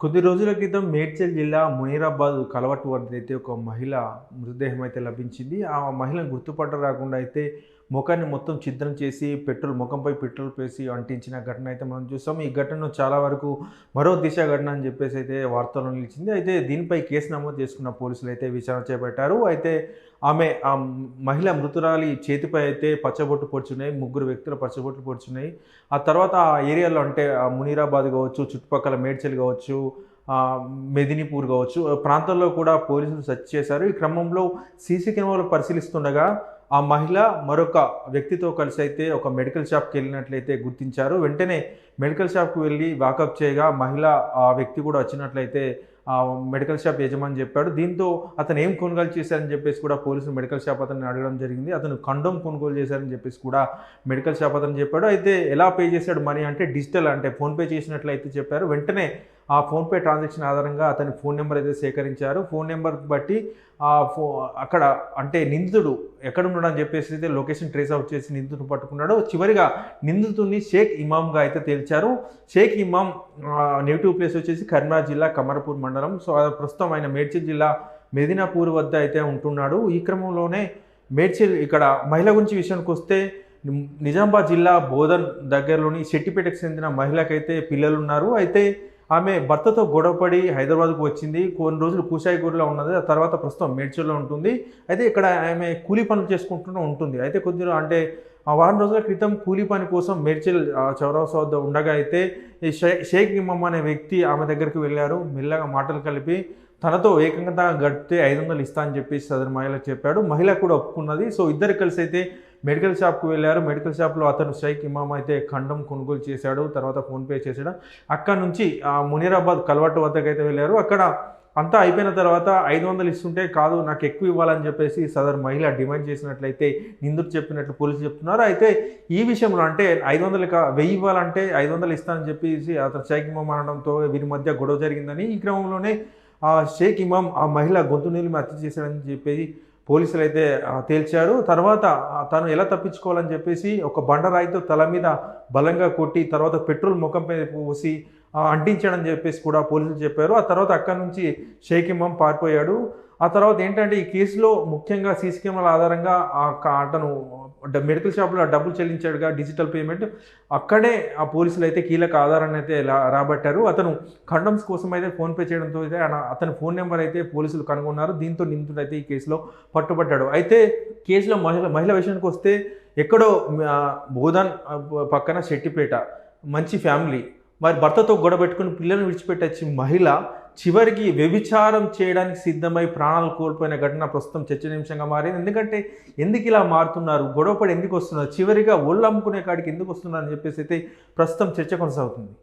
కొద్ది రోజుల క్రితం మేడ్చల్ జిల్లా మునీరాబాద్ కలవట్టు వద్ద అయితే ఒక మహిళ మృతదేహం అయితే లభించింది. ఆ మహిళను గుర్తుపట్ట రాకుండా అయితే మొఖాన్ని మొత్తం ఛిద్రం చేసి ముఖంపై పెట్రోల్ పోసి అంటించిన ఘటన అయితే మనం చూసాం. ఈ ఘటనను చాలా వరకు మరో దిశ ఘటన అని చెప్పేసి అయితే వార్తల్లో నిలిచింది. అయితే దీనిపై కేసు నమోదు చేసుకున్న పోలీసులు అయితే విచారణ చేపట్టారు. అయితే ఆ మహిళ మృతురాలి చేతిపై అయితే పచ్చబొట్టు పొడుచున్నాయి. ముగ్గురు వ్యక్తుల పచ్చబొట్లు పొడుచున్నాయి. ఆ తర్వాత ఆ ఏరియాలో అంటే మునీరాబాద్ కావచ్చు, చుట్టుపక్కల మేడ్చల్ కావచ్చు, మెదినీపూర్ కావచ్చు ప్రాంతాల్లో కూడా పోలీసులు సెర్చ్ చేశారు. ఈ క్రమంలో సీసీ కెమెరాలు పరిశీలిస్తుండగా ఆ మహిళ మరొక వ్యక్తితో కలిసి అయితే ఒక మెడికల్ షాప్‌కి వెళ్ళినట్లయితే గుర్తించారు. వెంటనే మెడికల్ షాప్‌కి వెళ్ళి వాకప్ చేయగా ఆ వ్యక్తి కూడా వచ్చినట్లయితే మెడికల్ షాప్ యజమాని చెప్పాడు. దీంతో అతను ఏం కొనుగోలు చేశారని చెప్పేసి కూడా పోలీసులు మెడికల్ షాప్ అతన్ని అడగడం జరిగింది. అతను కండోమ్ కొనుగోలు చేశారని చెప్పేసి కూడా మెడికల్ షాప్ అతను చెప్పాడు. అయితే ఎలా పే చేశాడు మనీ అంటే డిజిటల్ అంటే ఫోన్‌పే చేసినట్లయితే చెప్పారు. వెంటనే ఆ ఫోన్‌పే ట్రాన్సాక్షన్ ఆధారంగా అతని ఫోన్ నెంబర్ అయితే సేకరించారు. ఫోన్ నెంబర్ బట్టి అక్కడ అంటే నిందితుడు ఎక్కడున్నాడని చెప్పేసి అయితే లొకేషన్ ట్రేస్ అవుట్ చేసి నిందితుడిని పట్టుకున్నాడు. చివరిగా నిందితుడిని షేక్ ఇమామ్‌గా అయితే తేల్చారు. షేక్ ఇమామ్ నేటివ్ ప్లేస్ వచ్చేసి కరీంనగర్ జిల్లా కమర్పూర్ మండలం. సో ప్రస్తుతం ఆయన మేడ్చల్ జిల్లా మెదినాపూర్ వద్ద అయితే ఉంటున్నాడు. ఈ క్రమంలోనే మేడ్చల్ ఇక్కడ మహిళ గురించి విషయానికి వస్తే నిజామాబాద్ జిల్లా బోధన్ దగ్గరలోని శెట్టిపేటకు చెందిన మహిళకైతే పిల్లలున్నారు. అయితే ఆమె భర్తతో గొడవపడి హైదరాబాద్‌కు వచ్చింది. కొన్ని రోజులు కూషాయిగూడలో ఉన్నది. ఆ తర్వాత ప్రస్తుతం మేడ్చల్‌లో ఉంటుంది. అయితే ఇక్కడ ఆమె కూలీ పనులు చేసుకుంటూ ఉంటుంది. అయితే కొద్దిగా అంటే వారం రోజుల క్రితం కూలీ పని కోసం మేడ్చల్ చౌరస్తా వద్ద ఉండగా అయితే ఈ షేక్ ఇమామ్ అనే వ్యక్తి ఆమె దగ్గరికి వెళ్లారు. మెల్లగా మాటలు కలిపి తనతో ఏకంగా గడిపితే 500 ఇస్తా అని చెప్పేసి సదరు మహిళకు చెప్పాడు. మహిళ కూడా ఒప్పుకున్నది. సో ఇద్దరు కలిసి అయితే మెడికల్ షాప్‌కి వెళ్లారు. మెడికల్ షాప్‌లో అతను షేక్ ఇమామ్ అయితే కండోమ్ కొనుగోలు చేశాడు. తర్వాత ఫోన్‌పే చేసాడు. అక్కడి నుంచి మునీరాబాద్ కల్వట్టు వద్దకైతే వెళ్లారు. అక్కడ అంతా అయిపోయిన తర్వాత 500 ఇస్తుంటే కాదు నాకు ఎక్కువ ఇవ్వాలని చెప్పేసి సదరు మహిళ డిమాండ్ చేసినట్లయితే నిందితుడు చెప్పినట్లు పోలీసులు చెప్తున్నారు. అయితే ఈ విషయంలో అంటే 500 1000 ఇవ్వాలంటే 500 ఇస్తానని చెప్పేసి అతను షేక్ ఇమామ్ అనడంతో వీరి మధ్య గొడవ జరిగిందని ఈ క్రమంలోనే షేక్ ఇమామ్ ఆ మహిళ గొంతు నిలిమి హత్య చేశాడని చెప్పి పోలీసులైతే తేల్చారు. తర్వాత తను ఎలా తప్పించుకోవాలని చెప్పేసి ఒక బండరాయితో తల మీద బలంగా కొట్టి తర్వాత పెట్రోల్ ముఖంపై పోసి అంటించాడని చెప్పేసి కూడా పోలీసులు చెప్పారు. ఆ తర్వాత అక్కడి నుంచి షేక్ ఇమామ్ పారిపోయాడు. ఆ తర్వాత ఏంటంటే ఈ కేసులో ముఖ్యంగా సీసీ కెమెరాల ఆధారంగా అతను మెడికల్ షాప్‌లో డబ్బులు చెల్లించాడుగా డిజిటల్ పేమెంట్. అక్కడే ఆ పోలీసులు అయితే కీలక ఆధారాన్ని అయితే రాబట్టారు. అతను కండమ్స్ కోసం అయితే ఫోన్‌పే చేయడంతో అయితే అతని ఫోన్ నెంబర్ అయితే పోలీసులు కనుగొన్నారు. దీంతో నిందితుడు అయితే ఈ కేసులో పట్టుబడ్డాడు. అయితే కేసులో మహిళ విషయానికి వస్తే ఎక్కడో బోధన్ పక్కన శెట్టిపేట మంచి ఫ్యామిలీ. మరి భర్తతో గొడవ పెట్టుకుని పిల్లల్ని విడిచిపెట్టొచ్చి మహిళ చివరికి వ్యభిచారం చేయడానికి సిద్ధమై ప్రాణాలు కోల్పోయిన ఘటన ప్రస్తుతం చర్చనీయాంశంగా మారింది. ఎందుకంటే ఎందుకు ఇలా మారుతున్నారు? గొడవపడి ఎందుకు వస్తున్నారు? చివరిగా ఒళ్ళు అమ్ముకునే కాడికి ఎందుకు వస్తున్నారు అని చెప్పేసి అయితే ప్రస్తుతం చర్చ కొనసాగుతుంది.